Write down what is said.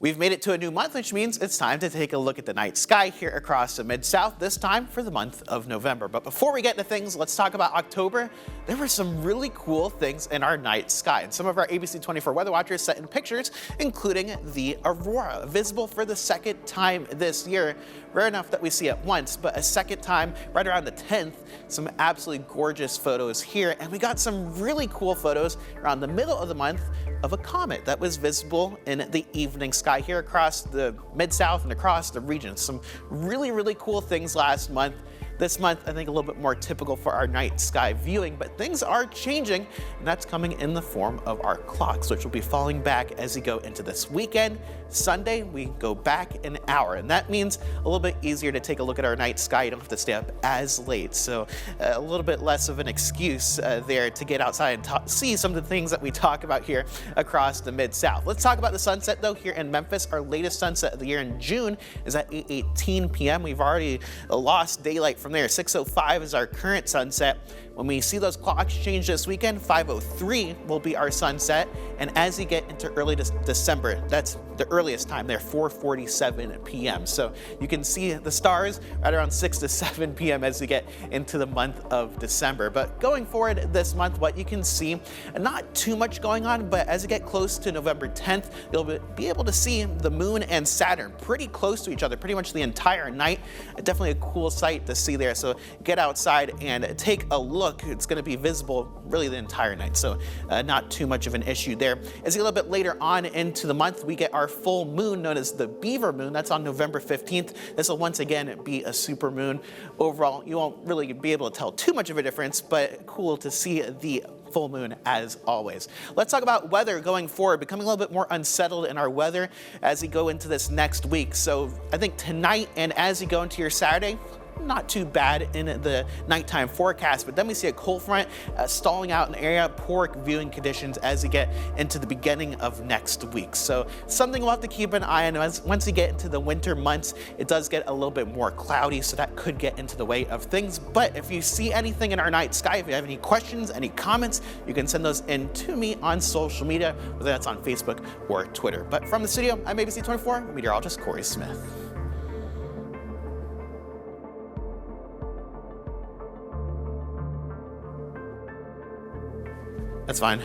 We've made it to a new month, which means it's time to take a look at the night sky here across the Mid-South, this time for the month of November. But before we get into things, let's talk about October. There were some really cool things in our night sky, and some of our ABC 24 weather watchers sent in pictures, including the aurora, visible for the second time this year. Rare enough that we see it once, but a second time right around the 10th. Some absolutely gorgeous photos here, and we got some really cool photos around the middle of the month of a comet that was visible in the evening sky here across the Mid-South and across the region. Some really cool things last month. This month, I think a little bit more typical for our night sky viewing, but things are changing, and that's coming in the form of our clocks, which will be falling back as we go into this weekend. Sunday, we go back an hour, and that means a little bit easier to take a look at our night sky. You don't have to stay up as late, so a little bit less of an excuse there to get outside and see some of the things that we talk about here across the Mid-South. Let's talk about the sunset, though, here in Memphis. Our latest sunset of the year in June is at 8:18 p.m. We've already lost daylight from there. 6:05 is our current sunset. When we see those clocks change this weekend, 5:03 will be our sunset. And as you get into early December, that's the earliest time there, 4:47 p.m. So you can see the stars right around 6 to 7 p.m. as we get into the month of December. But going forward this month, what you can see, not too much going on, but as you get close to November 10th, you'll be able to see the moon and Saturn pretty close to each other pretty much the entire night. Definitely a cool sight to see there. So get outside and take a look. It's going to be visible really the entire night, so not too much of an issue there. As a little bit later on into the month, we get our full moon known as the Beaver Moon. That's on November 15th. This will once again be a super moon. Overall, you won't really be able to tell too much of a difference, but cool to see the full moon as always. Let's talk about weather going forward, becoming a little bit more unsettled in our weather as we go into this next week. So I think tonight and as you go into your Saturday, not too bad in the nighttime forecast, but then we see a cold front stalling out an area, poor viewing conditions as we get into the beginning of next week. So something we'll have to keep an eye on. Once we get into the winter months, it does get a little bit more cloudy, so that could get into the way of things. But if you see anything in our night sky, if you have any questions, any comments, you can send those in to me on social media, whether that's on Facebook or Twitter. But from the studio, I'm ABC 24 meteorologist Corey Smith. That's fine.